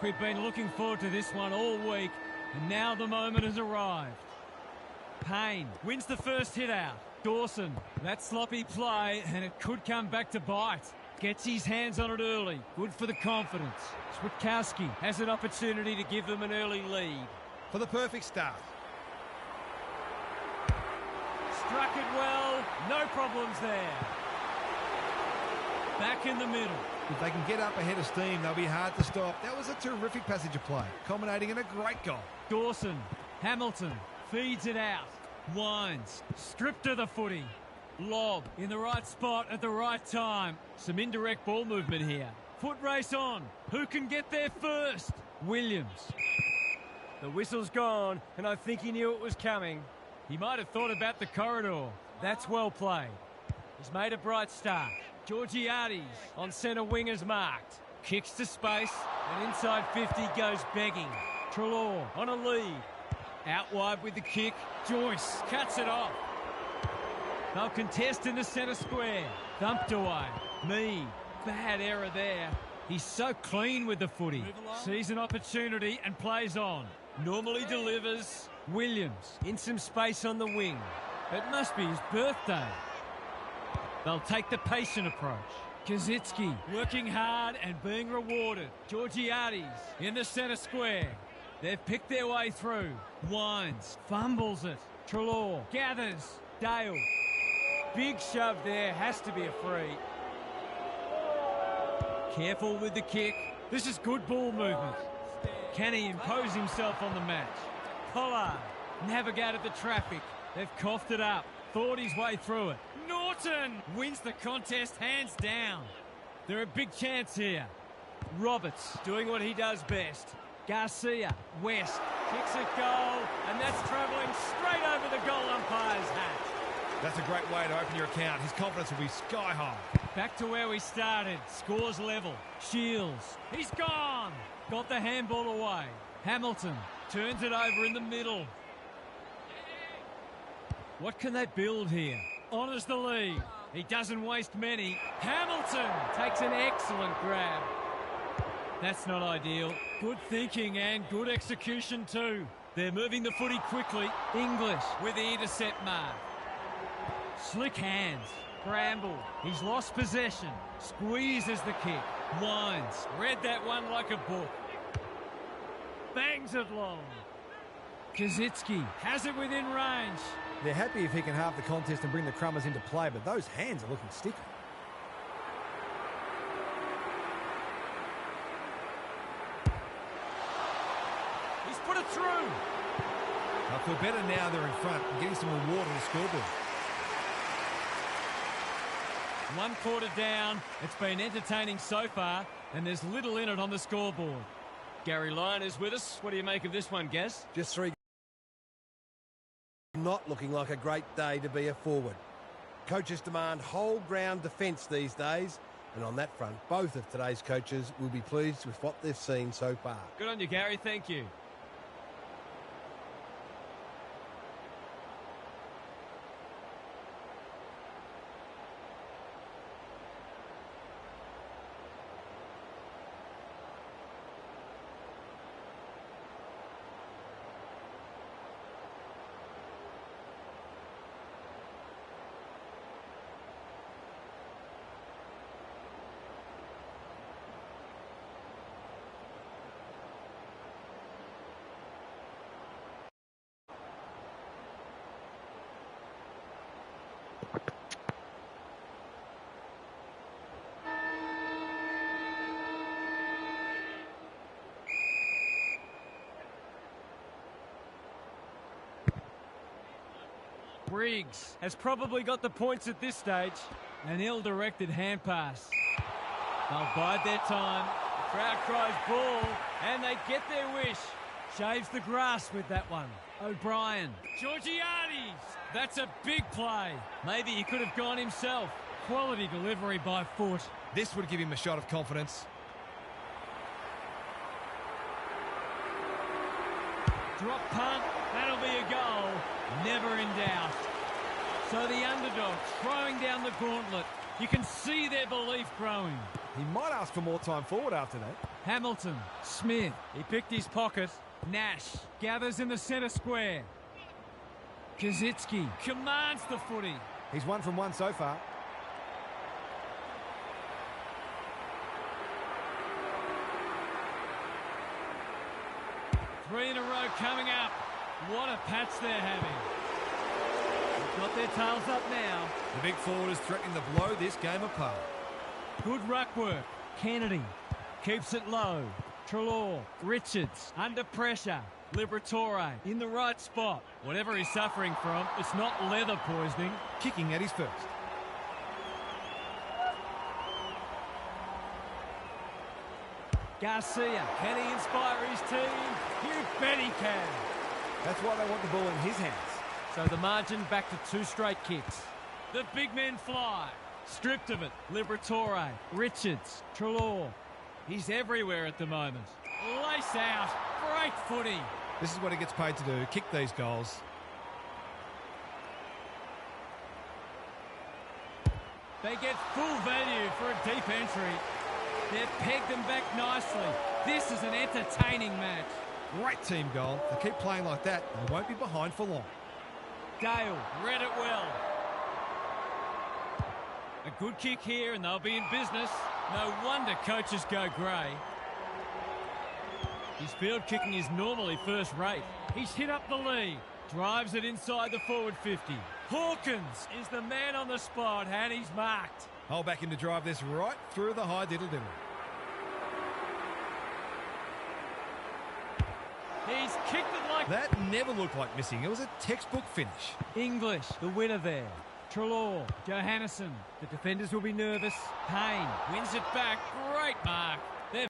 We've been looking forward to this one all week, and now the moment has arrived. Payne wins the first hit out. Dawson, that sloppy play, and it could come back to bite. Gets his hands on it early. Good for the confidence. Switkowski has an opportunity to give them an early lead. For the perfect start. Struck it well. No problems there. Back in the middle. If they can get up ahead of steam, they'll be hard to stop. That was a terrific passage of play, culminating in a great goal. Dawson, Hamilton, feeds it out. Winds, stripped of the footy. Lob in the right spot at the right time. Some indirect ball movement here. Foot race on. Who can get there first? Williams. The whistle's gone, and I think he knew it was coming. He might have thought about the corridor. That's well played. He's made a bright start. Georgiades on centre wing is marked. Kicks to space, and inside 50 goes begging. Treloar on a lead. Out wide with the kick. Joyce cuts it off. They'll contest in the centre square. Thumped away. Mead. Bad error there. He's so clean with the footy. Sees an opportunity and plays on. Normally delivers. Williams in some space on the wing. It must be his birthday. They'll take the patient approach. Kazitsky working hard and being rewarded. Georgiades in the centre square. They've picked their way through. Wines fumbles it. Treloar gathers. Dale. Big shove there. Has to be a free. Careful with the kick. This is good ball movement. Can he impose himself on the match? Pollard navigated the traffic. They've coughed it up. Thought his way through it. Norton wins the contest hands down. They're a big chance here. Roberts doing what he does best. Garcia, West, kicks a goal, and that's travelling straight over the goal umpire's hat. That's a great way to open your account. His confidence will be sky high. Back to where we started. Scores level. Shields. He's gone. Got the handball away. Hamilton turns it over in the middle. What can they build here? Honours the lead. He doesn't waste many. Hamilton takes an excellent grab. That's not ideal. Good thinking and good execution too. They're moving the footy quickly. English with the intercept mark. Slick hands. Bramble. He's lost possession. Squeezes the kick. Wines. Read that one like a book. Bangs it long. Kazitsky has it within range. They're happy if he can halve the contest and bring the Crummers into play, but those hands are looking sticky. He's put it through. I feel better now they're in front and getting some reward on the scoreboard. 1 quarter down. It's been entertaining so far, and there's little in it on the scoreboard. Gary Lyon is with us. What do you make of this one, Gaz? Just three. Not looking like a great day to be a forward. Coaches demand whole ground defence these days, and on that front, both of today's coaches will be pleased with what they've seen so far. Good on you, Gary. Thank you. Briggs has probably got the points at this stage. An ill-directed hand pass. They'll bide their time. The crowd cries ball, and they get their wish. Shaves the grass with that one. O'Brien. Georgiades. That's a big play. Maybe he could have gone himself. Quality delivery by foot. This would give him a shot of confidence. Drop punt. That'll be a goal. Never in doubt. So the underdog throwing down the gauntlet. You can see their belief growing. He might ask for more time forward after that. Hamilton, Smith, he picked his pocket. Nash gathers in the centre square. Kazitsky commands the footy. He's 1 from 1 so far. Three in a row coming up. What a patch they're having. They've got their tails up now. The big forward is threatening to blow this game apart. Good ruck work. Kennedy keeps it low. Trelaw, Richards under pressure. Liberatore in the right spot. Whatever he's suffering from, it's not leather poisoning. Kicking at his first. Garcia, can he inspire his team? You bet he can. That's why they want the ball in his hands. So the margin back to 2 straight kicks. The big men fly. Stripped of it. Liberatore, Richards, Trelaw. He's everywhere at the moment. Lace out. Great footy. This is what he gets paid to do, kick these goals. They get full value for a deep entry. They've pegged them back nicely. This is an entertaining match. Great team goal. They keep playing like that, they won't be behind for long. Dale read it well. A good kick here and they'll be in business. No wonder coaches go grey. His field kicking is normally first rate. He's hit up the lead. Drives it inside the forward 50. Hawkins is the man on the spot and he's marked. I'll back him to drive this right through the high diddle-diddle. He's kicked it like... That never looked like missing. It was a textbook finish. English, the winner there. Trelaw, Johannesson. The defenders will be nervous. Payne wins it back. Great mark. They're...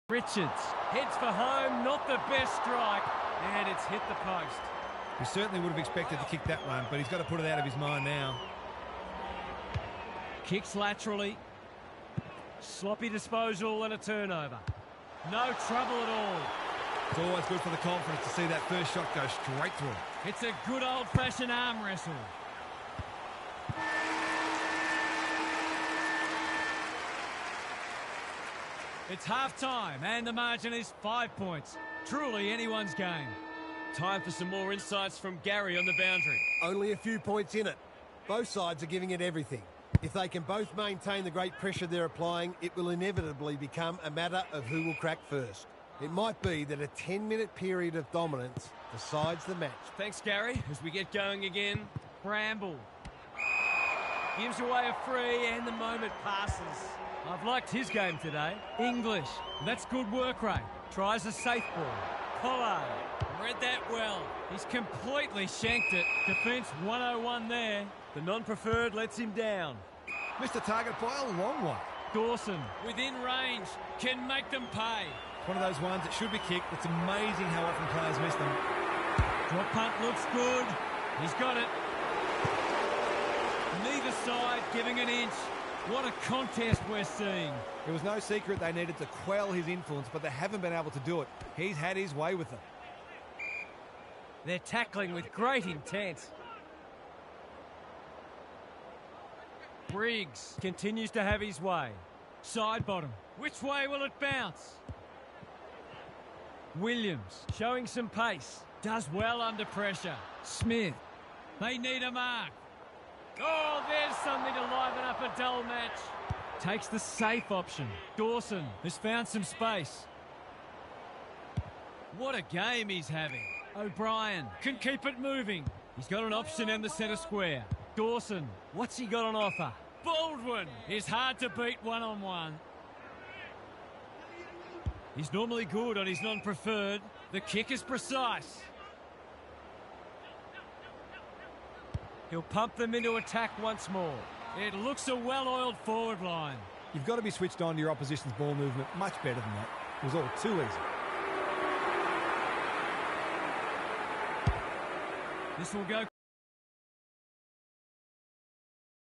Richards heads for home. Not the best strike. And it's hit the post. He certainly would have expected to kick that one, but he's got to put it out of his mind now. Kicks laterally. Sloppy disposal and a turnover. No trouble at all. It's always good for the confidence to see that first shot go straight through. It's a good old-fashioned arm wrestle. It's half-time and the margin is 5 points. Truly anyone's game. Time for some more insights from Gary on the boundary. Only a few points in it. Both sides are giving it everything. If they can both maintain the great pressure they're applying, it will inevitably become a matter of who will crack first. It might be that a 10-minute period of dominance decides the match. Thanks, Gary. As we get going again, Bramble gives away a free and the moment passes. I've liked his game today. English, that's good work rate. Tries a safe ball. Pollard read that well. He's completely shanked it. Defence 101 there. The non-preferred lets him down. Missed the target by a long one. Dawson, within range, can make them pay. One of those ones that should be kicked. It's amazing how often players miss them. Drop punt looks good. He's got it. Neither side giving an inch. What a contest we're seeing. It was no secret they needed to quell his influence, but they haven't been able to do it. He's had his way with them. They're tackling with great intent. Briggs continues to have his way. Side bottom. Which way will it bounce? Williams showing some pace. Does well under pressure. Smith. They need a mark. Oh, there's something to liven up a dull match. Takes the safe option. Dawson has found some space. What a game he's having. O'Brien can keep it moving. He's got an option in the centre square. Dawson, what's he got on offer? Baldwin is hard to beat one-on-one. He's normally good on his non-preferred. The kick is precise. He'll pump them into attack once more. It looks a well-oiled forward line. You've got to be switched on to your opposition's ball movement much better than that. It was all too easy. This will go.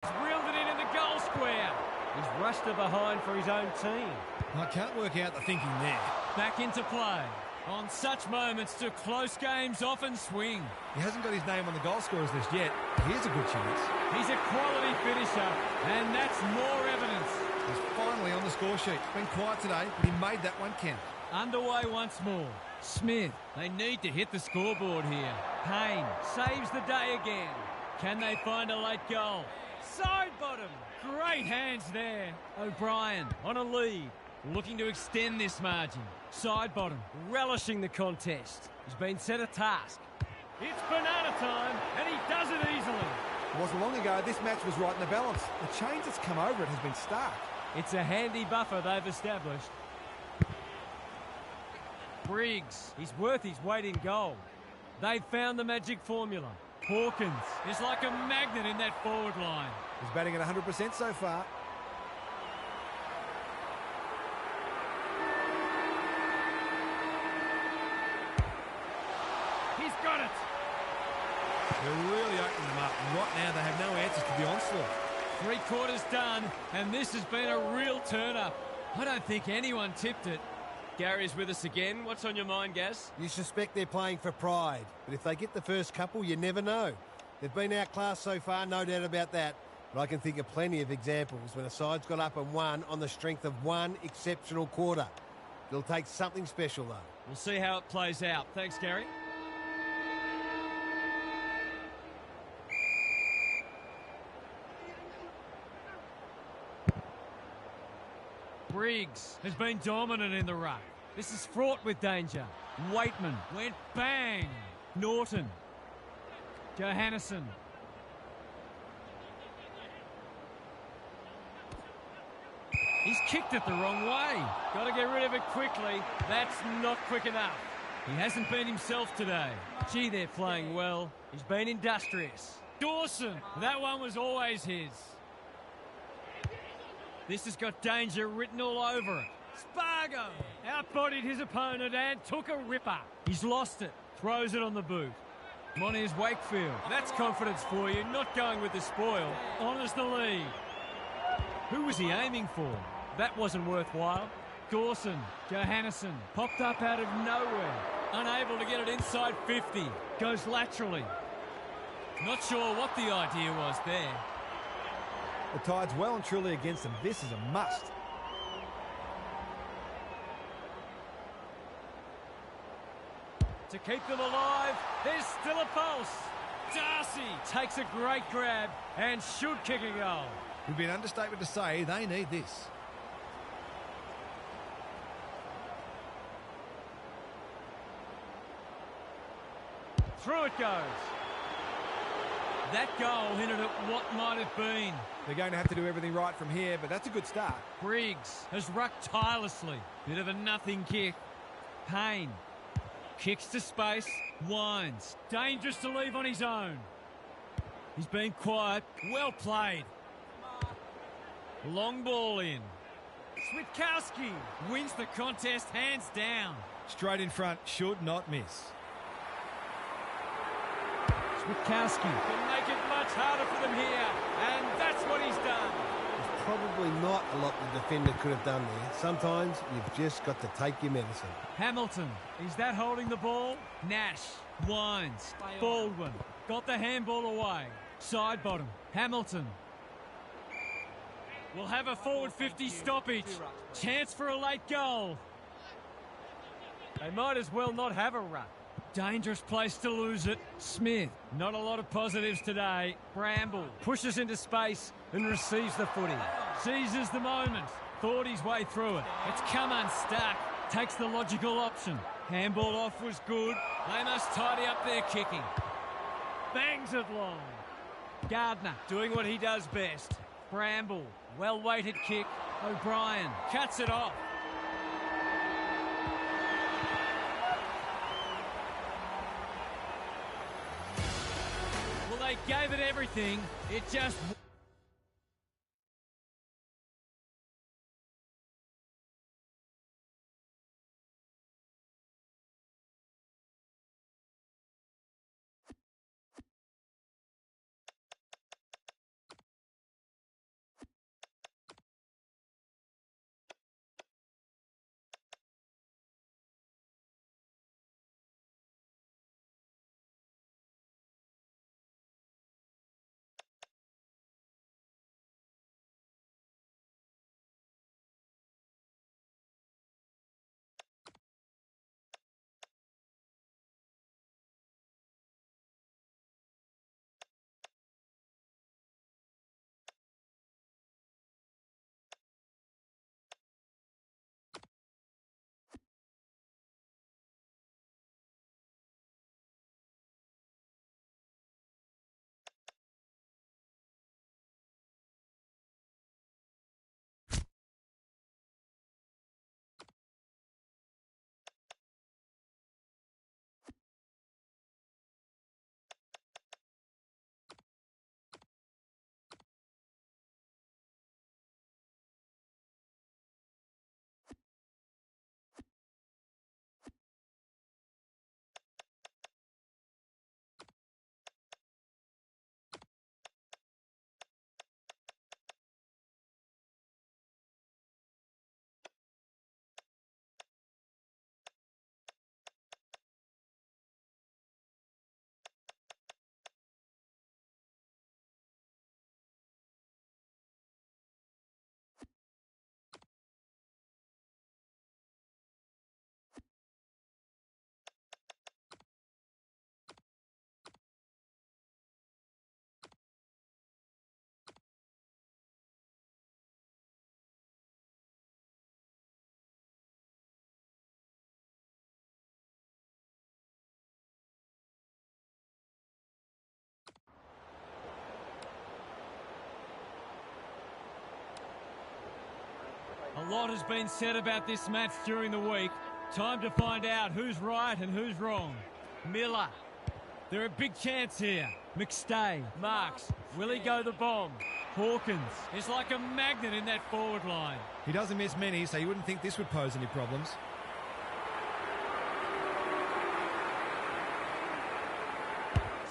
He's reeled it in the goal square. He's rushed to behind for his own team. I can't work out the thinking there. Back into play. On such moments, do close games often swing. He hasn't got his name on the goal scorers list yet. Here's a good chance. He's a quality finisher, and that's more evidence. He's finally on the score sheet. It's been quiet today, but he made that one count. Underway once more. Smith, they need to hit the scoreboard here. Payne saves the day again. Can they find a late goal? Side bottom. Great hands there. O'Brien on a lead. Looking to extend this margin. Side bottom, relishing the contest. He's been set a task. It's banana time, and he does it easily. It wasn't long ago this match was right in the balance. The change that's come over it has been stark. It's a handy buffer they've established. Briggs, he's worth his weight in gold. They've found the magic formula. Hawkins is like a magnet in that forward line. He's batting at 100% so far. He's got it. They're really opening them up. And right now they have no answers to the onslaught. 3/4 done, and this has been a real turn-up. I don't think anyone tipped it. Gary's with us again. What's on your mind, Gaz? You suspect they're playing for pride, but if they get the first couple, you never know. They've been outclassed so far, no doubt about that. But I can think of plenty of examples when a side's got up and won on the strength of one exceptional quarter. It'll take something special, though. We'll see how it plays out. Thanks, Gary. Briggs has been dominant in the ruck. This is fraught with danger. Waitman went bang. Norton. Johannesson. He's kicked it the wrong way. Got to get rid of it quickly. That's not quick enough. He hasn't been himself today. Gee, they're playing well. He's been industrious. Dawson. That one was always his. This has got danger written all over it. Spargo outbodied his opponent and took a ripper. He's lost it. Throws it on the boot. Moniz Wakefield. That's confidence for you. Not going with the spoil. Honours the lead. Who was he aiming for? That wasn't worthwhile. Dawson. Johannesson. Popped up out of nowhere. Unable to get it inside 50. Goes laterally. Not sure what the idea was there. The tide's well and truly against them. This is a must. To keep them alive, there's still a pulse. Darcy takes a great grab and should kick a goal. It would be an understatement to say they need this. Through it goes. That goal hinted at what might have been. They're going to have to do everything right from here, but that's a good start. Briggs has rucked tirelessly. Bit of a nothing kick. Payne. Kicks to space. Winds. Dangerous to leave on his own. He's been quiet. Well played. Long ball in. Switkowski wins the contest hands down. Straight in front, should not miss. Switkowski can make it much harder for them here, and that's what he's done. There's probably not a lot the defender could have done there. Sometimes you've just got to take your medicine. Hamilton, is that holding the ball? Nash, Wines, Baldwin, got the handball away. Side bottom, Hamilton. We'll have a forward 50 stoppage. Chance for a late goal. They might as well not have a run. Dangerous place to lose it. Smith, not a lot of positives today. Bramble pushes into space and receives the footy. Seizes the moment. Thought his way through it. It's come unstuck. Takes the logical option. Handball off was good. They must tidy up their kicking. Bangs it long. Gardner doing what he does best. Bramble, well-weighted kick. O'Brien cuts it off. Well, they gave it everything. It just... lot has been said about this match during the week. Time to find out who's right and who's wrong. Miller. They're a big chance here. McStay marks. Will he go the bomb? Hawkins is like a magnet in that forward line. He doesn't miss many, so you wouldn't think this would pose any problems.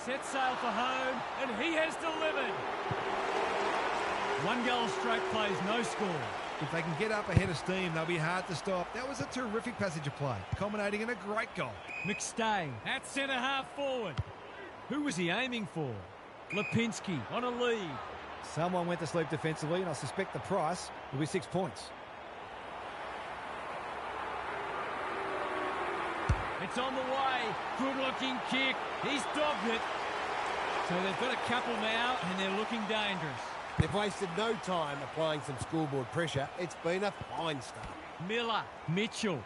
Set sail for home, and he has delivered. 1 goal straight plays, no score. If they can get up ahead of steam, they'll be hard to stop. That was a terrific passage of play, culminating in a great goal. McStay at centre-half forward. Who was he aiming for? Lipinski on a lead. Someone went to sleep defensively, and I suspect the price will be 6 points. It's on the way. Good-looking kick. He's dogged it. So they've got a couple now, and they're looking dangerous. They've wasted no time applying some scoreboard pressure. It's been a fine start. Miller. Mitchell.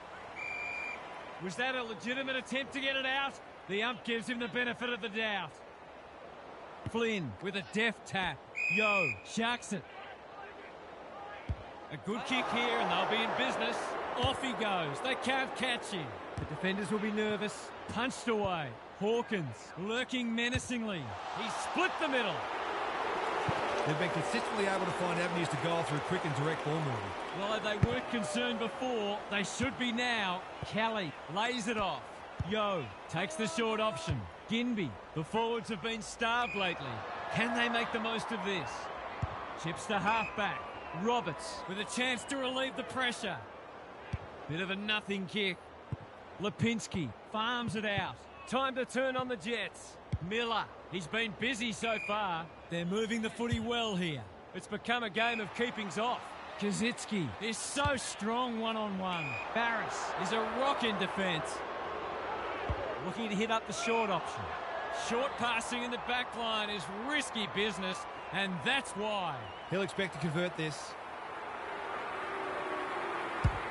Was that a legitimate attempt to get it out? The ump gives him the benefit of the doubt. Flynn with a deft tap. Yo, sharks it. A good kick here and they'll be in business. Off he goes. They can't catch him. The defenders will be nervous. Punched away. Hawkins lurking menacingly. He split the middle. They've been consistently able to find avenues to goal through quick and direct ball movement. Well, they weren't concerned before. They should be now. Kelly lays it off. Yo takes the short option. Ginby. The forwards have been starved lately. Can they make the most of this? Chips to halfback. Roberts with a chance to relieve the pressure. Bit of a nothing kick. Lipinski farms it out. Time to turn on the Jets. Miller. He's been busy so far. They're moving the footy well here. It's become a game of keepings off. Kazitsky is so strong one-on-one. Barris is a rock in defence. Looking to hit up the short option. Short passing in the back line is risky business, and that's why. He'll expect to convert this.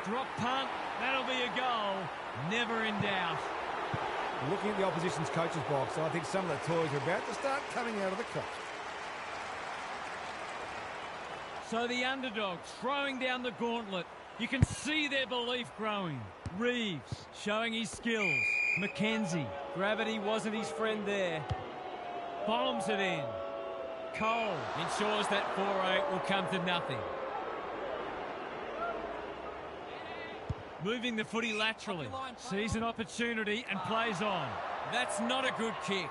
Drop punt, that'll be a goal. Never in doubt. Looking at the opposition's coach's box, I think some of the toys are about to start coming out of the coach. So the underdog throwing down the gauntlet. You can see their belief growing. Reeves showing his skills. McKenzie. Gravity wasn't his friend there. Bombs it in. Cole ensures that 4-8 will come to nothing. Moving the footy laterally. Sees an opportunity and plays on. That's not a good kick.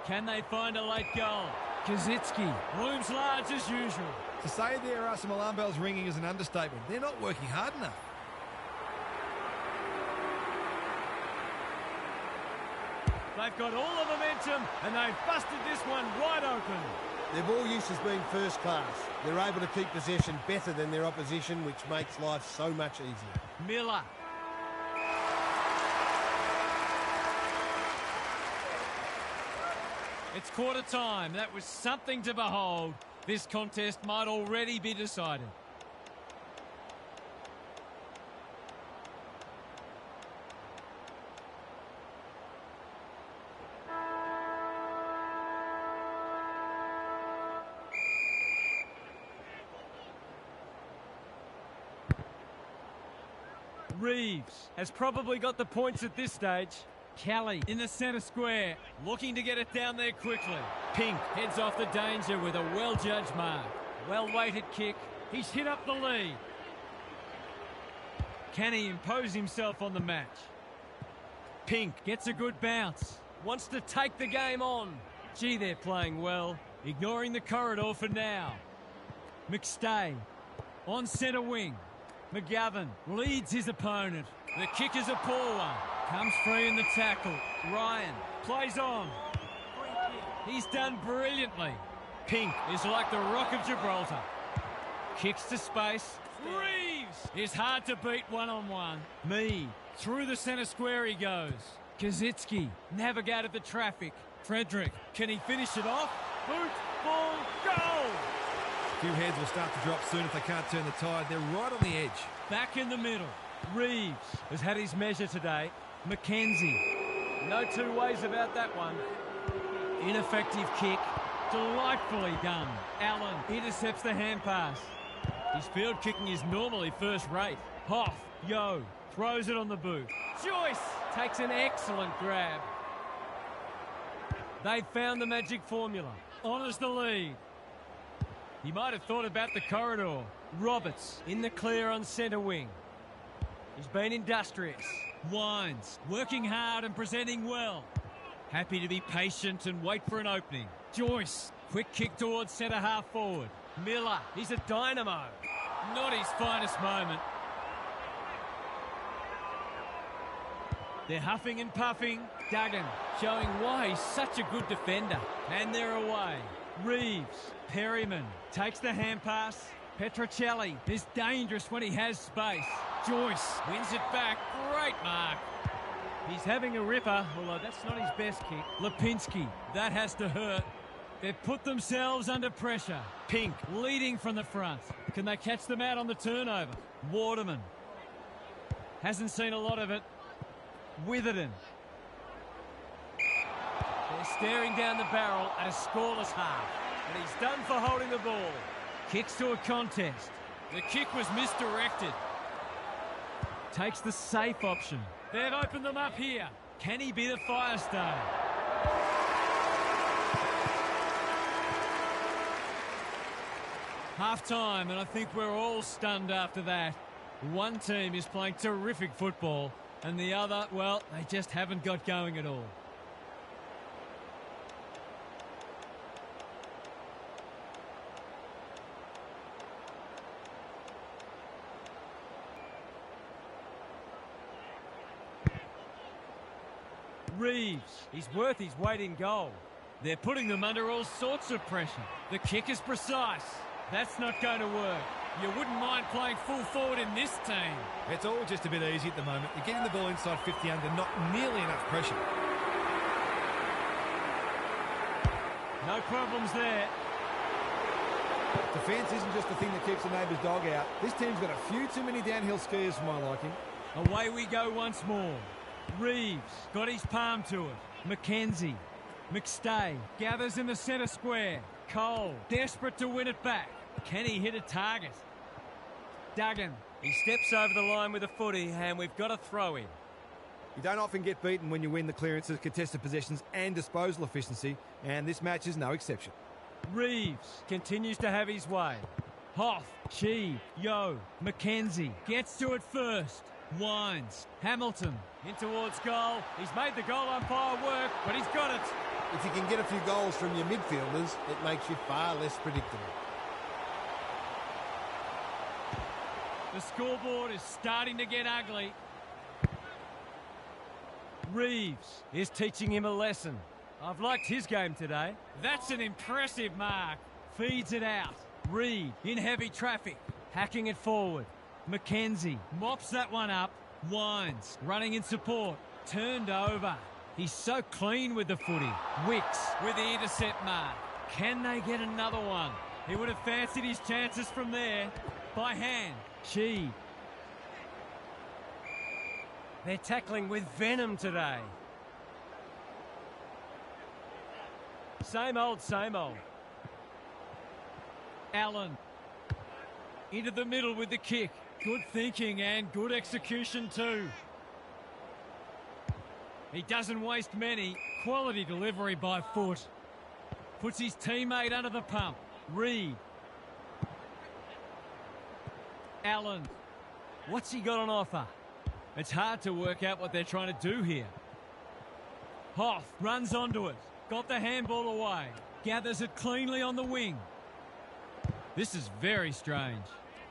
Can they find a late goal? Kazitsky looms large as usual. To say there are some alarm bells ringing is an understatement. They're not working hard enough. They've got all the momentum and they've busted this one wide open. Their ball use has been first class. They're able to keep possession better than their opposition, which makes life so much easier. Miller. It's quarter time. That was something to behold. This contest might already be decided. Reeves has probably got the points at this stage. Kelly in the centre square, looking to get it down there quickly. Pink heads off the danger with a well-judged mark. Well-weighted kick. He's hit up the lead. Can he impose himself on the match? Pink gets a good bounce. Wants to take the game on. Gee, they're playing well. Ignoring the corridor for now. McStay on centre wing. McGovern leads his opponent. The kick is a poor one. Comes free in the tackle. Ryan plays on. He's done brilliantly. Pink is like the Rock of Gibraltar. Kicks to space. Reeves is hard to beat one-on-one. Mead through the centre square he goes. Kazitsky navigated the traffic. Frederick, can he finish it off? Boot, ball, goal! A few heads will start to drop soon if they can't turn the tide. They're right on the edge. Back in the middle. Reeves has had his measure today. McKenzie. No two ways about that one. Ineffective kick. Delightfully done. Allen intercepts the hand pass. His field kicking is normally first rate. Hoff, Yo, throws it on the boot. Joyce takes an excellent grab. They've found the magic formula. Honours the lead. He might have thought about the corridor. Roberts in the clear on centre wing. He's been industrious. Wines, working hard and presenting well. Happy to be patient and wait for an opening. Joyce, quick kick towards centre half forward. Miller, he's a dynamo. Not his finest moment. They're huffing and puffing. Duggan showing why he's such a good defender. And they're away. Reeves, Perryman takes the hand pass. Petrocelli is dangerous when he has space. Joyce wins it back. Great mark. He's having a ripper, although that's not his best kick. Lipinski, that has to hurt. They've put themselves under pressure. Pink leading from the front. Can they catch them out on the turnover? Waterman hasn't seen a lot of it. Witherden. They're staring down the barrel at a scoreless half. And he's done for holding the ball. Kicks to a contest. The kick was misdirected. Takes the safe option. They've opened them up here. Can he be the Firestone? Half-time, and I think we're all stunned after that. One team is playing terrific football, and the other, well, they just haven't got going at all. Reeves, he's worth his weight in goal. They're putting them under all sorts of pressure. The kick is precise. That's not going to work. You wouldn't mind playing full forward in this team. It's all just a bit easy at the moment. You're getting the ball inside 50 under, not nearly enough pressure. No problems there. Defence isn't just the thing that keeps the neighbour's dog out. This team's got a few too many downhill skiers for my liking. Away we go once more. Reeves got his palm to it. McKenzie. McStay gathers in the centre square. Cole desperate to win it back. Can he hit a target? Duggan. He steps over the line with a footy and we've got a throw in. You don't often get beaten when you win the clearances, contested possessions and disposal efficiency, and this match is no exception. Reeves continues to have his way. Hoff, Chee, Yo, McKenzie gets to it first. Wines, Hamilton in towards goal. He's made the goal umpire work, but he's got it. If you can get a few goals from your midfielders, it makes you far less predictable. The scoreboard is starting to get ugly. Reeves is teaching him a lesson. I've liked his game today. That's an impressive mark. Feeds it out. Reed in heavy traffic. Hacking it forward. McKenzie mops that one up. Wines running in support. Turned over. He's so clean with the footy. Wicks with the intercept mark. Can they get another one? He would have fancied his chances from there. By hand. Chee. They're tackling with venom today. Same old, same old. Allen. Into the middle with the kick. Good thinking and good execution too. He doesn't waste many. Quality delivery by foot. Puts his teammate under the pump. Reed. Allen. What's he got on offer? It's hard to work out what they're trying to do here. Hoff runs onto it. Got the handball away. Gathers it cleanly on the wing. This is very strange.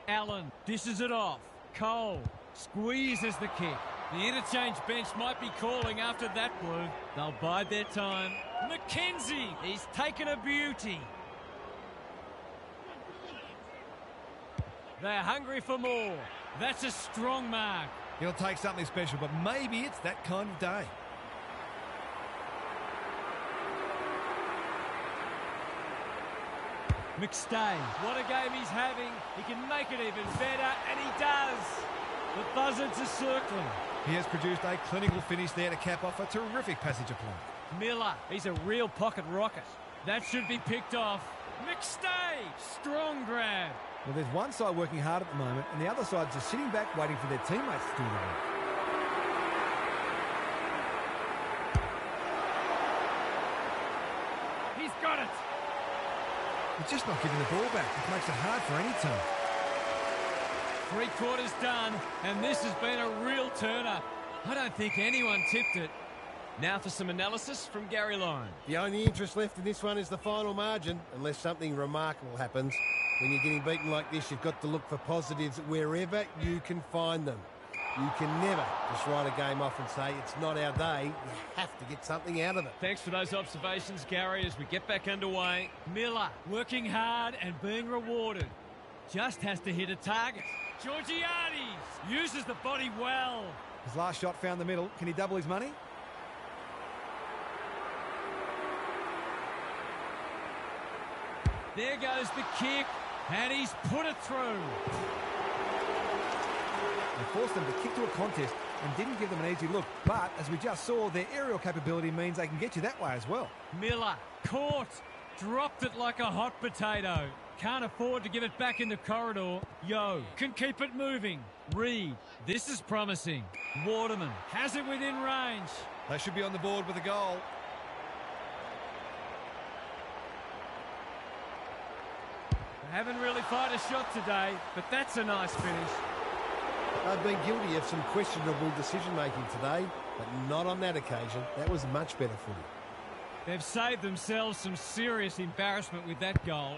Allen dishes it off. Cole squeezes the kick. The interchange bench might be calling after that blue. They'll bide their time. McKenzie, he's taken a beauty. They're hungry for more. That's a strong mark. He'll take something special, but maybe it's that kind of day. McStay, what a game he's having. He can make it even better, and he does. The buzzards are circling. He has produced a clinical finish there to cap off a terrific passage of play. Miller, he's a real pocket rocket. That should be picked off. McStay, strong grab. Well, there's one side working hard at the moment, and the other side just sitting back waiting for their teammates to do the work. He's got it. They're just not giving the ball back, which makes it hard for any team. 3/4 done, and this has been a real turner. I don't think anyone tipped it. Now for some analysis from Gary Lyon. The only interest left in this one is the final margin, unless something remarkable happens. When you're getting beaten like this, you've got to look for positives wherever you can find them. You can never just write a game off and say, it's not our day. You have to get something out of it. Thanks for those observations, Gary, as we get back underway. Miller working hard and being rewarded. Just has to hit a target. Georgiades uses the body well. His last shot found the middle. Can he double his money? There goes the kick, and he's put it through. They forced them to kick to a contest and didn't give them an easy look. But, as we just saw, their aerial capability means they can get you that way as well. Miller, caught, dropped it like a hot potato. Can't afford to give it back in the corridor. Yo, can keep it moving. Reed, this is promising. Waterman has it within range. They should be on the board with a goal. They haven't really fired a shot today, but that's a nice finish. They've been guilty of some questionable decision-making today, but not on that occasion. That was much better footy. They've saved themselves some serious embarrassment with that goal.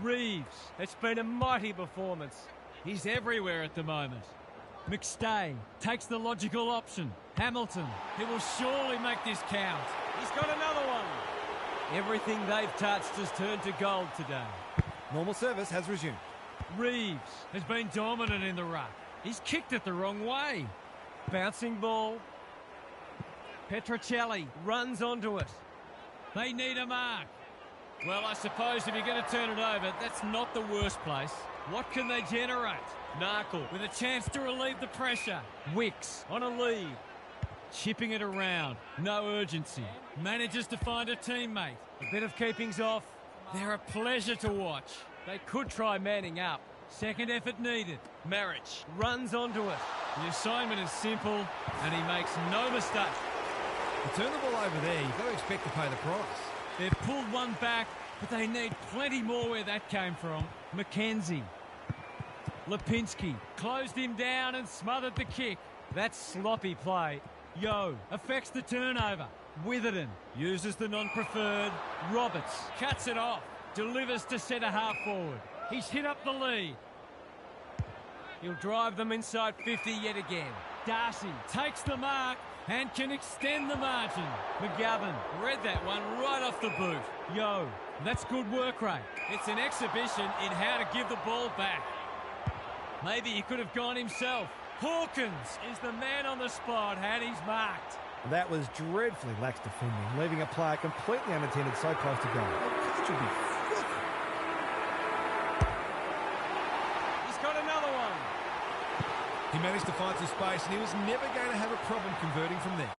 Reeves, it's been a mighty performance. He's everywhere at the moment. McStay takes the logical option. Hamilton, he will surely make this count. He's got another one. Everything they've touched has turned to gold today. Normal service has resumed. Reeves has been dominant in the ruck. He's kicked it the wrong way. Bouncing ball. Petrocelli runs onto it. They need a mark. Well, I suppose if you're going to turn it over, that's not the worst place. What can they generate? Narkle with a chance to relieve the pressure. Wicks on a lead. Chipping it around. No urgency. Manages to find a teammate. A bit of keepings off. They're a pleasure to watch. They could try manning up. Second effort needed. Marriage runs onto it. The assignment is simple, and he makes no mistake. To turn the ball over there, you've got to expect to pay the price. They've pulled one back, but they need plenty more where that came from. McKenzie. Lipinski closed him down and smothered the kick. That's sloppy play. Yo affects the turnover. Witherden uses the non-preferred. Roberts cuts it off. Delivers to centre half forward. He's hit up the lead. He'll drive them inside 50 yet again. Darcy takes the mark and can extend the margin. McGovern read that one right off the boot. Yo, that's good work rate. It's an exhibition in how to give the ball back. Maybe he could have gone himself. Hawkins is the man on the spot, and he's marked. That was dreadfully lax defending, leaving a player completely unattended so close to goal. The coach would be filthy. He's got another one. He managed to find some space, and he was never going to have a problem converting from there.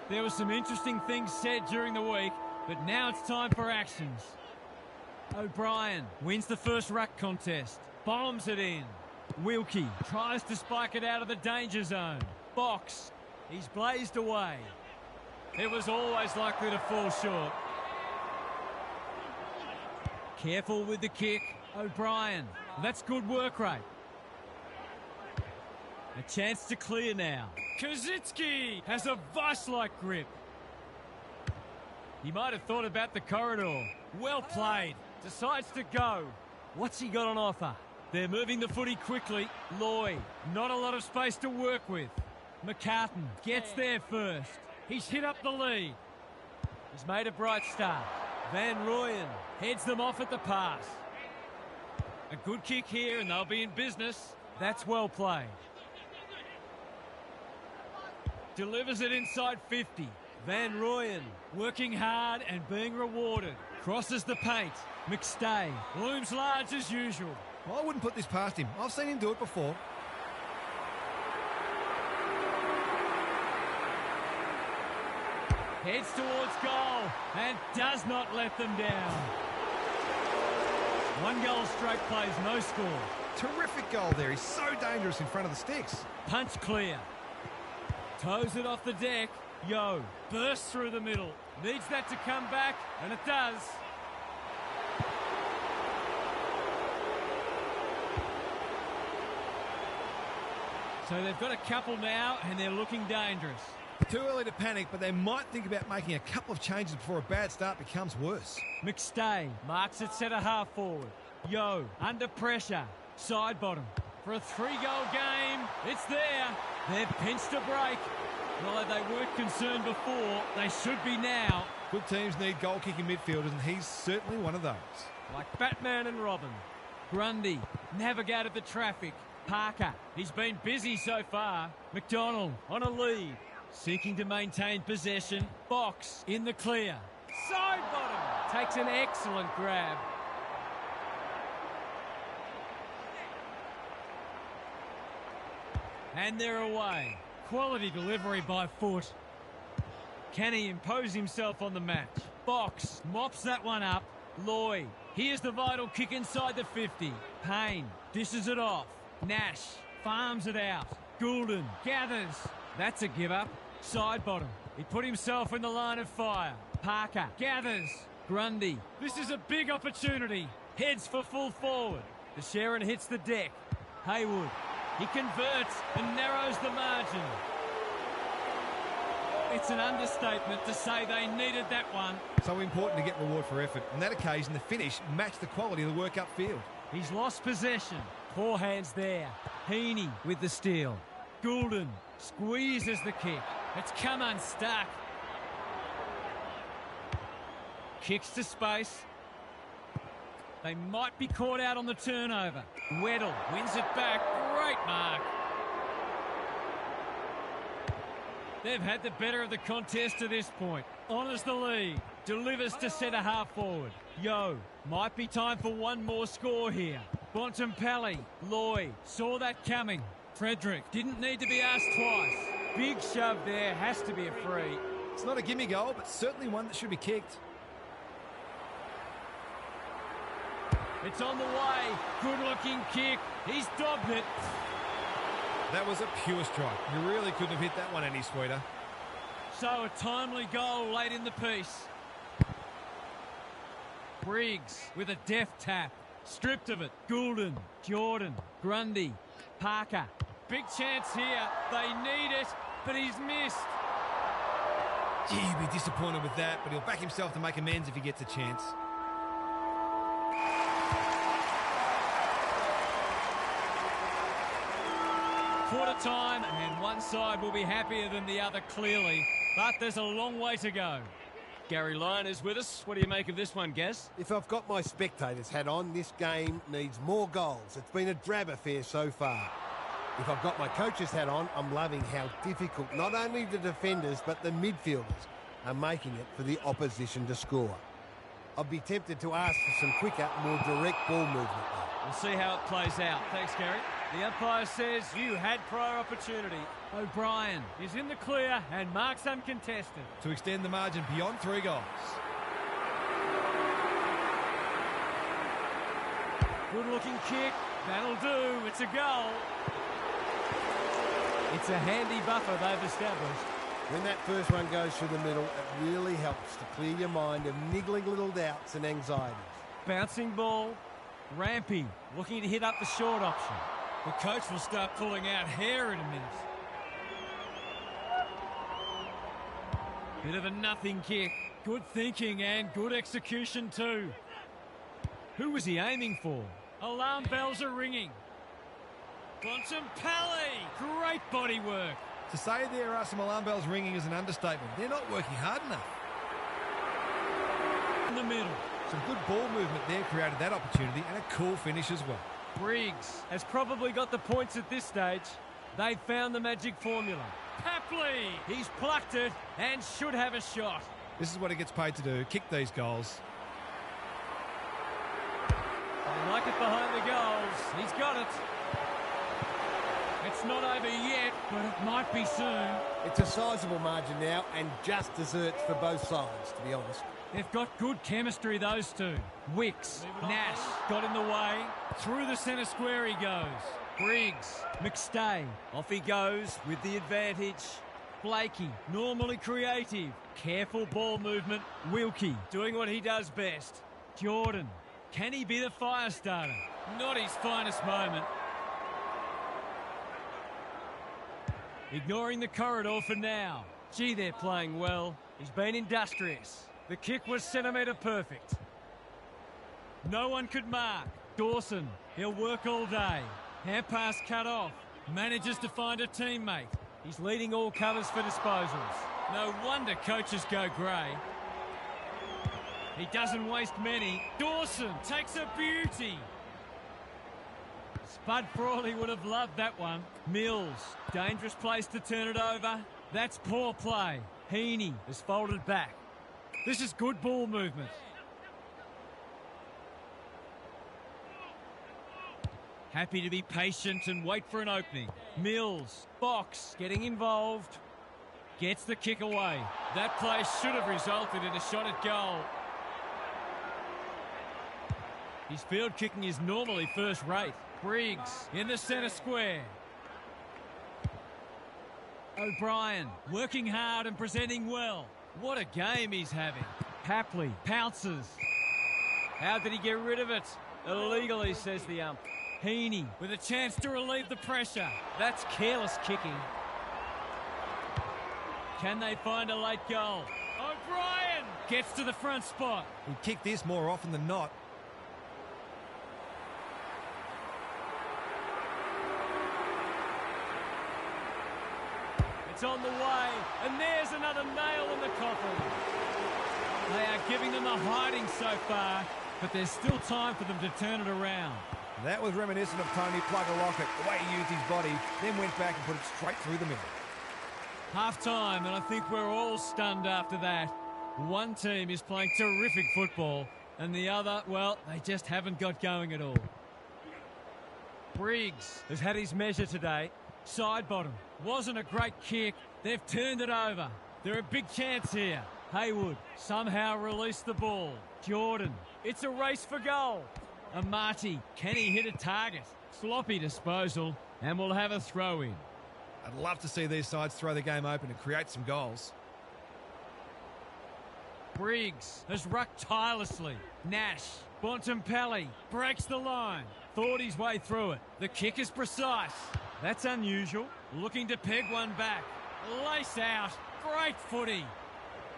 There were some interesting things said during the week, but now it's time for actions. O'Brien wins the first ruck contest. Bombs it in. Wilkie tries to spike it out of the danger zone. Box. He's blazed away. It was always likely to fall short. Careful with the kick. O'Brien. That's good work rate. A chance to clear now. Kazitsky has a vice-like grip. He might have thought about the corridor. Well played. Decides to go. What's he got on offer? They're moving the footy quickly. Lloyd, not a lot of space to work with. McCartan gets there first. He's hit up the lead. He's made a bright start. Van Rooyen heads them off at the pass. A good kick here and they'll be in business. That's well played. Delivers it inside 50. Van Rooyen working hard and being rewarded. Crosses the paint. McStay looms large as usual. Well, I wouldn't put this past him. I've seen him do it before. Heads towards goal and does not let them down. One goal straight plays, no score. Terrific goal there. He's so dangerous in front of the sticks. Punch clear. Toes it off the deck. Yo bursts through the middle. Needs that to come back, and it does. So they've got a couple now, and they're looking dangerous. Too early to panic, but they might think about making a couple of changes before a bad start becomes worse. McStay marks it centre half forward. Yo, under pressure. Side bottom. For a 3-goal game, it's there. They've pinched a break. Well, they weren't concerned before, they should be now. Good teams need goal-kicking midfielders, and he's certainly one of those. Like Batman and Robin. Grundy navigated the traffic. Parker, he's been busy so far. McDonald on a lead. Seeking to maintain possession. Box in the clear. Side bottom. Takes an excellent grab. And they're away. Quality delivery by foot. Can he impose himself on the match? Box mops that one up. Lloyd, here's the vital kick inside the 50. Payne dishes it off. Nash farms it out. Goulden gathers. That's a give up. Side bottom. He put himself in the line of fire. Parker gathers. Grundy. This is a big opportunity. Heads for full forward. The Sharon hits the deck. Haywood. He converts and narrows the margin. It's an understatement to say they needed that one. So important to get reward for effort. On that occasion, the finish matched the quality of the work upfield. He's lost possession. Poor hands there. Heaney with the steal. Goulden squeezes the kick. It's come unstuck. Kicks to space. They might be caught out on the turnover. Weddle wins it back. Great mark. They've had the better of the contest to this point. Honours the lead. Delivers to centre half forward. Yo, might be time for one more score here. Bontempelli, Lloyd, saw that coming. Frederick didn't need to be asked twice. Big shove there, has to be a free. It's not a gimme goal, but certainly one that should be kicked. It's on the way. Good-looking kick. He's dobbed it. That was a pure strike. You really couldn't have hit that one any sweeter. So a timely goal late in the piece. Briggs with a deft tap. Stripped of it. Goulden, Jordan, Grundy, Parker. Big chance here. They need it, but he's missed. Gee, he'll be disappointed with that, but he'll back himself to make amends if he gets a chance. Quarter time, and one side will be happier than the other, clearly. But there's a long way to go. Gary Lyon is with us. What do you make of this one, Gaz? If I've got my spectator's hat on, this game needs more goals. It's been a drab affair so far. If I've got my coach's hat on, I'm loving how difficult not only the defenders but the midfielders are making it for the opposition to score. I'd be tempted to ask for some quicker, more direct ball movement though. We'll see how it plays out. Thanks, Gary. The umpire says you had prior opportunity. O'Brien is in the clear and marks uncontested. To extend the margin beyond 3 goals. Good-looking kick. That'll do. It's a goal. It's a handy buffer they've established. When that first one goes through the middle, it really helps to clear your mind of niggling little doubts and anxieties. Bouncing ball. Rampy looking to hit up the short option. The coach will start pulling out hair in a minute. Bit of a nothing kick. Good thinking and good execution too. Who was he aiming for? Alarm bells are ringing. Bontempelli! Great body work. To say there are some alarm bells ringing is an understatement. They're not working hard enough. In the middle. Some good ball movement there created that opportunity, and a cool finish as well. Briggs has probably got the points at this stage. They've found the magic formula. Papley! He's plucked it and should have a shot. This is what he gets paid to do, kick these goals. They like it behind the goals. He's got it. It's not over yet, but it might be soon. It's a sizable margin now and just desserts for both sides, to be honest. They've got good chemistry, those two. Wicks, Nash got in the way. Through the centre square he goes. Briggs, McStay, off he goes with the advantage. Blakey, normally creative. Careful ball movement. Wilkie, doing what he does best. Jordan, can he be the fire starter? Not his finest moment. Ignoring the corridor for now. Gee, they're playing well. He's been industrious. The kick was centimetre perfect. No one could mark. Dawson, he'll work all day. Hand pass cut off. Manages to find a teammate. He's leading all covers for disposals. No wonder coaches go grey. He doesn't waste many. Dawson takes a beauty. Spud Frawley would have loved that one. Mills, dangerous place to turn it over. That's poor play. Heaney is folded back. This is good ball movement. Happy to be patient and wait for an opening. Mills, box, getting involved. Gets the kick away. That play should have resulted in a shot at goal. His field kicking is normally first rate. Briggs in the centre square. O'Brien working hard and presenting well. What a game he's having. Papley pounces. How did he get rid of it? Illegally, says the ump. Heaney with a chance to relieve the pressure. That's careless kicking. Can they find a late goal? O'Brien gets to the front spot. He'd kick this more often than not. It's on the way, and there's another nail in the coffin. They are giving them a hiding so far, but there's still time for them to turn it around. That was reminiscent of Tony Plugger-Lockett, the way he used his body, then went back and put it straight through the middle. Half-time, and I think we're all stunned after that. One team is playing terrific football, and the other, well, they just haven't got going at all. Briggs has had his measure today. Side bottom. Wasn't a great kick. They've turned it over. They're a big chance here. Haywood somehow released the ball. Jordan. It's a race for goal. Amati. Can he hit a target? Sloppy disposal. And we'll have a throw in. I'd love to see these sides throw the game open and create some goals. Briggs has rucked tirelessly. Nash. Bontempelli breaks the line. Thought his way through it. The kick is precise. That's unusual. Looking to peg one back. Lace out. Great footy.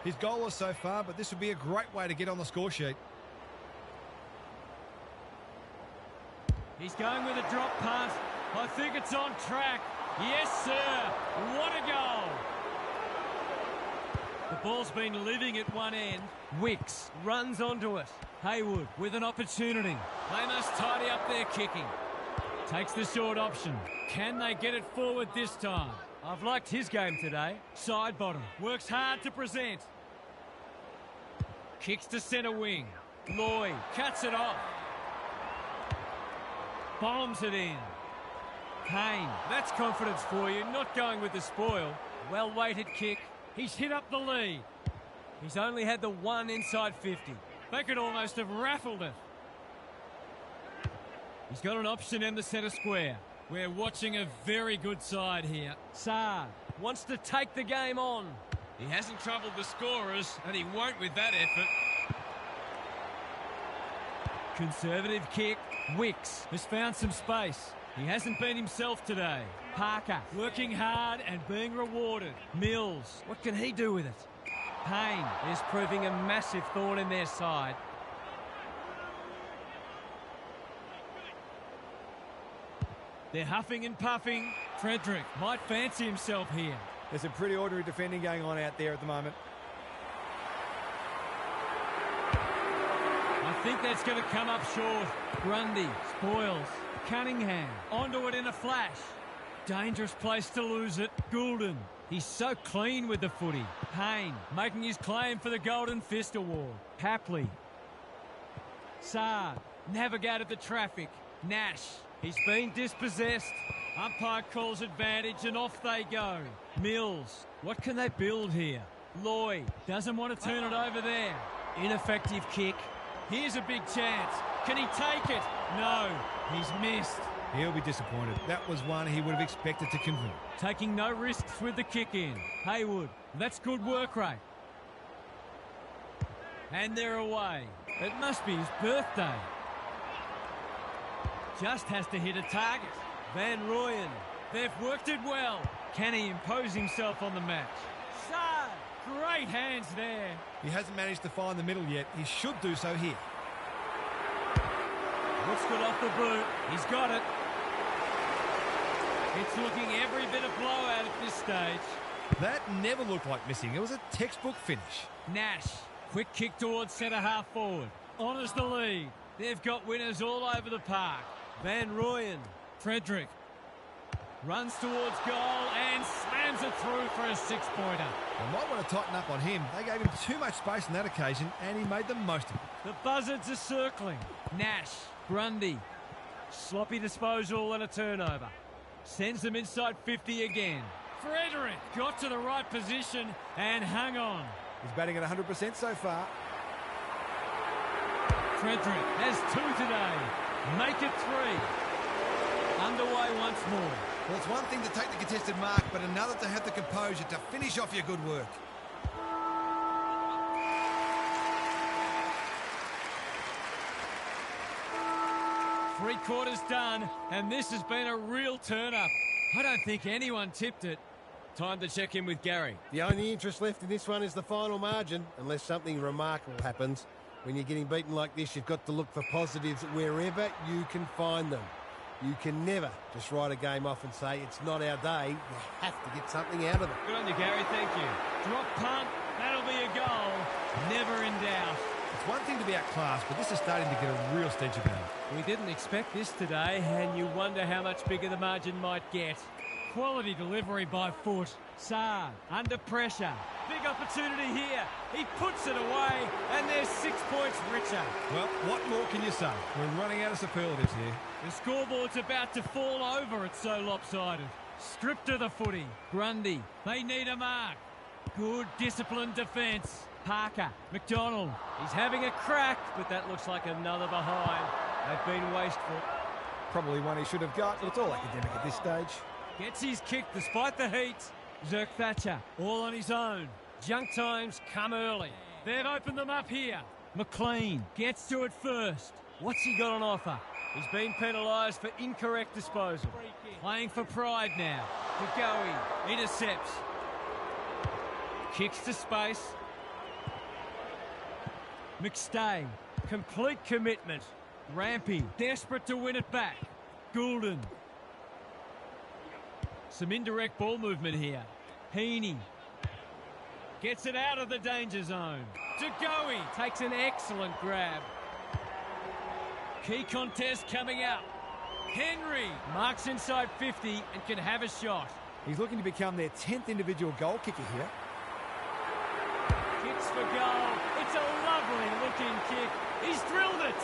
He's goalless so far, but this would be a great way to get on the score sheet. He's going with a drop punt. I think it's on track. Yes, sir. What a goal. The ball's been living at one end. Wicks runs onto it. Haywood with an opportunity. They must tidy up their kicking. Takes the short option. Can they get it forward this time? I've liked his game today. Side bottom. Works hard to present. Kicks to centre wing. Lloyd cuts it off. Bombs it in. Payne, that's confidence for you, not going with the spoil. Well-weighted kick. He's hit up the lead. He's only had the one inside 50. They could almost have raffled it. He's got an option in the centre square. We're watching a very good side here. Saad wants to take the game on. He hasn't troubled the scorers, and he won't with that effort. Conservative kick. Wicks has found some space. He hasn't been himself today. Parker working hard and being rewarded. Mills, what can he do with it? Payne is proving a massive thorn in their side. They're huffing and puffing. Frederick might fancy himself here. There's some pretty ordinary defending going on out there at the moment. I think that's going to come up short. Grundy spoils. Cunningham onto it in a flash. Dangerous place to lose it. Goulden, he's so clean with the footy. Payne making his claim for the Golden Fist Award. Hapley. Saad navigated the traffic. Nash, he's been dispossessed. Umpire calls advantage and off they go. Mills, what can they build here? Lloyd doesn't want to turn it over there. Ineffective kick. Here's a big chance. Can he take it? No, he's missed. He'll be disappointed. That was one he would have expected to convert. Taking no risks with the kick in. Haywood, that's good work rate. And they're away. It must be his birthday. Just has to hit a target. Van Rooyen, they've worked it well. Can he impose himself on the match? Saad, great hands there. He hasn't managed to find the middle yet. He should do so here. Looks good off the boot. He's got it. It's looking every bit of blowout at this stage. That never looked like missing. It was a textbook finish. Nash, quick kick towards centre half forward. Honours the lead. They've got winners all over the park. Van Rooyen, Frederick runs towards goal and slams it through for a six-pointer. They might want to tighten up on him. They gave him too much space on that occasion, and he made the most of it. The buzzards are circling. Nash, Grundy, sloppy disposal and a turnover. Sends them inside 50 again. Frederick got to the right position and hung on. He's batting at 100% so far. Frederick has two today. Make it three. Underway once more. Well, it's one thing to take the contested mark, but another to have the composure to finish off your good work. Three quarters done, and this has been a real turn-up. I don't think anyone tipped it. Time to check in with Gary. The only interest left in this one is the final margin, unless something remarkable happens. When you're getting beaten like this, you've got to look for positives wherever you can find them. You can never just write a game off and say, it's not our day. You have to get something out of it. Good on you, Gary. Thank you. Drop punt. That'll be a goal. Never in doubt. It's one thing to be outclassed, but this is starting to get a real stench about it. We didn't expect this today, and you wonder how much bigger the margin might get. Quality delivery by foot. Saad under pressure. Big opportunity here. He puts it away, and they're 6 points richer. Well, what more can you say? We're running out of superlatives here. The scoreboard's about to fall over. It's so lopsided. Stripped to the footy. Grundy. They need a mark. Good disciplined defence. Parker. McDonald. He's having a crack, but that looks like another behind. They've been wasteful. Probably one he should have got, but it's all academic at this stage. Gets his kick despite the heat. Zerk Thatcher all on his own. Junk times come early. They've opened them up here. McLean gets to it first. What's he got on offer? He's been penalised for incorrect disposal. Playing for pride now. Gagoe intercepts. Kicks to space. McStay, complete commitment. Rampy, desperate to win it back. Goulden. Some indirect ball movement here. Heaney gets it out of the danger zone. Gagoe takes an excellent grab. Key contest coming up. Henry marks inside 50 and can have a shot. He's looking to become their 10th individual goal kicker here. Kicks for goal. It's a lovely looking kick. He's drilled it.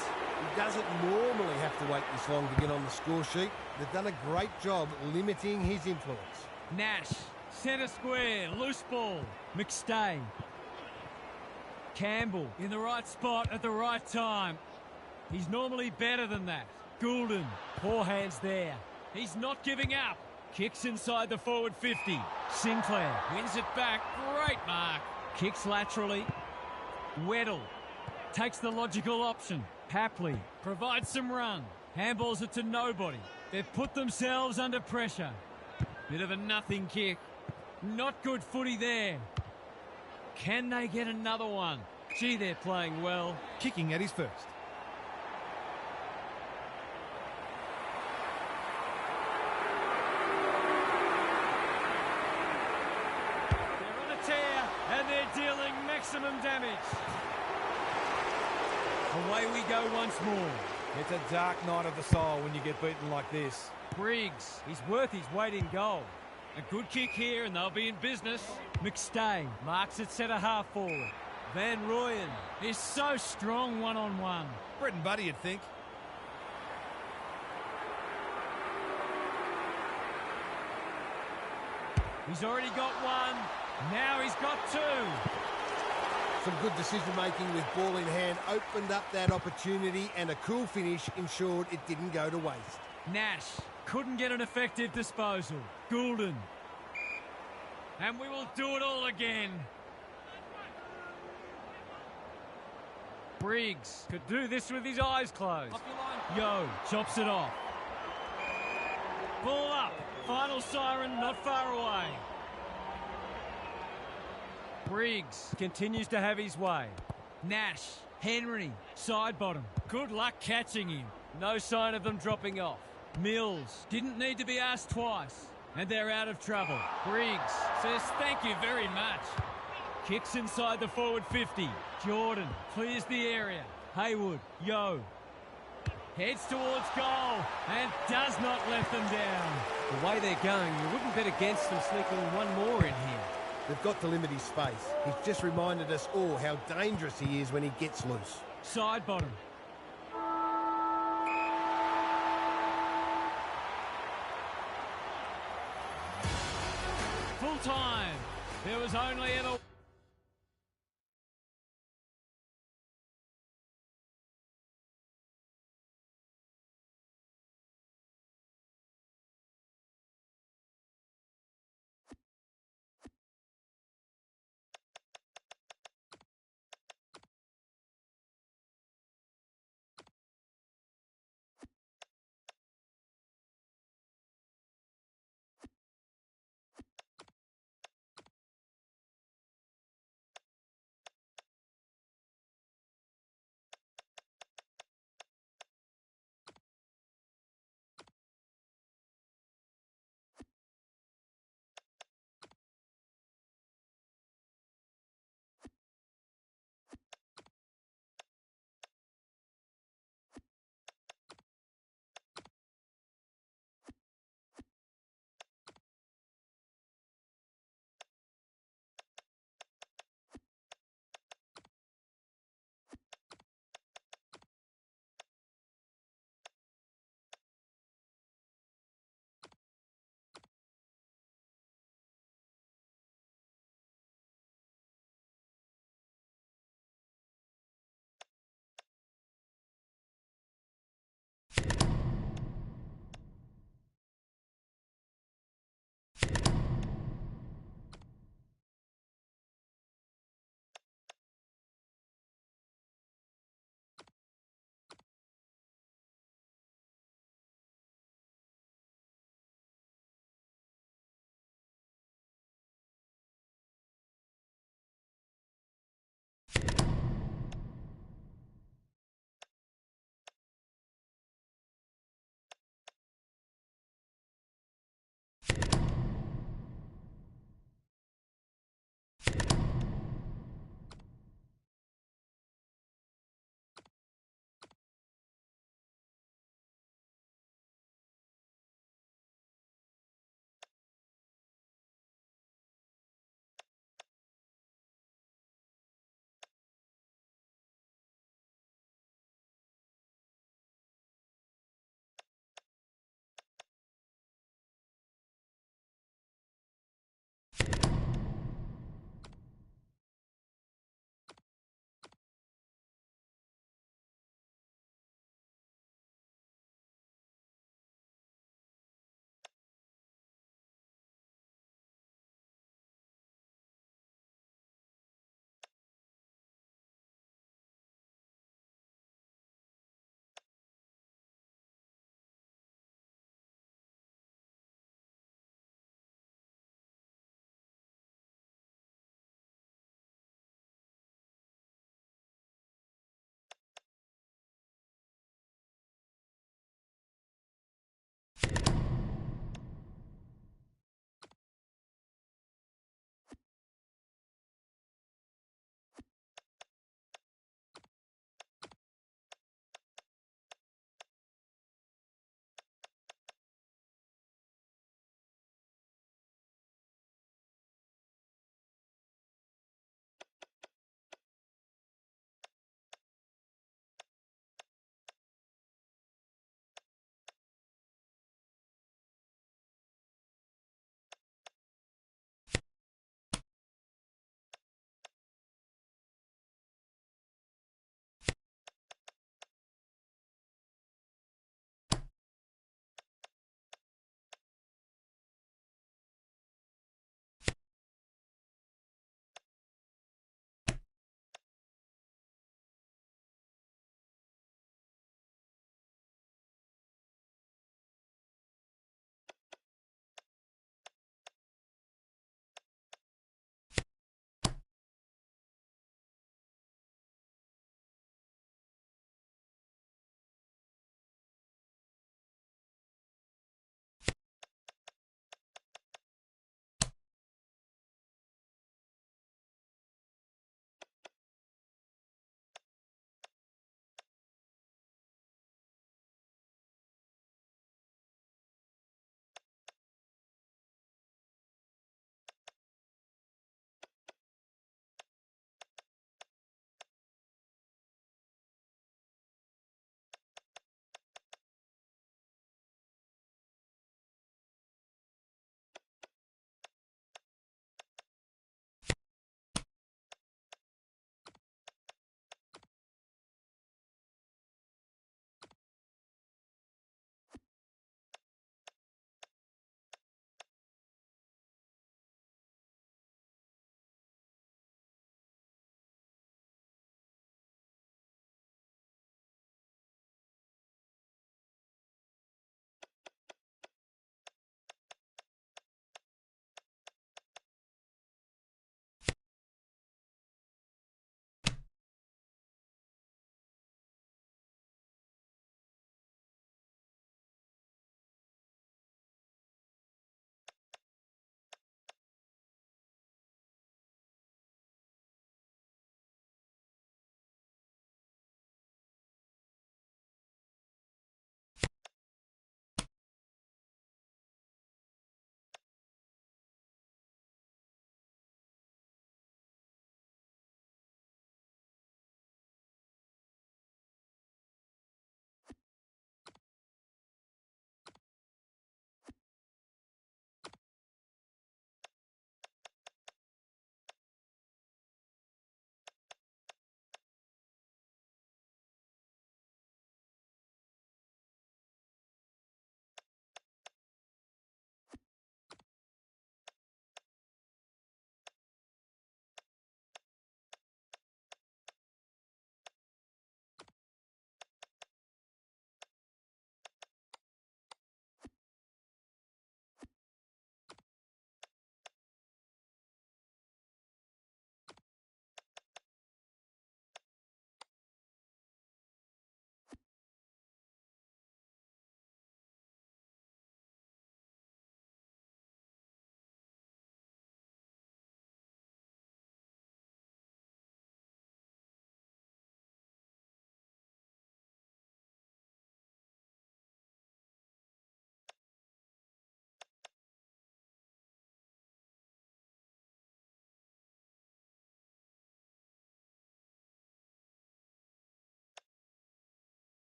doesn't normally have to wait this long to get on the score sheet. They've done a great job limiting his influence. Nash, centre square, loose ball. McStay. Campbell in the right spot at the right time. He's normally better than that. Goulden, poor hands there. He's not giving up. Kicks inside the forward 50. Sinclair wins it back. Great mark. Kicks laterally. Weddle takes the logical option. Hapley provides some run. Handballs it to nobody. They've put themselves under pressure. Bit of a nothing kick. Not good footy there. Can they get another one? Gee, they're playing well. Kicking at his first. They're on a tear and they're dealing maximum damage. Away we go once more. It's a dark night of the soul when you get beaten like this. Briggs, he's worth his weight in gold. A good kick here and they'll be in business. McStay marks it centre half forward. Van Rooyen is so strong one-on-one. Bread and butter, you'd think. He's already got one. Now he's got two. Some good decision-making with ball in hand opened up that opportunity, and a cool finish ensured it didn't go to waste. Nash couldn't get an effective disposal. Goulden. And we will do it all again. Briggs could do this with his eyes closed. Yo chops it off. Ball up. Final siren not far away. Briggs continues to have his way. Nash, Henry, side bottom. Good luck catching him. No sign of them dropping off. Mills didn't need to be asked twice. And they're out of trouble. Briggs says thank you very much. Kicks inside the forward 50. Jordan clears the area. Haywood, Yo. Heads towards goal and does not let them down. The way they're going, you wouldn't bet against them sneaking one more in here. They've got to limit his space. He's just reminded us all how dangerous he is when he gets loose. Side bottom. Full time. There was only ever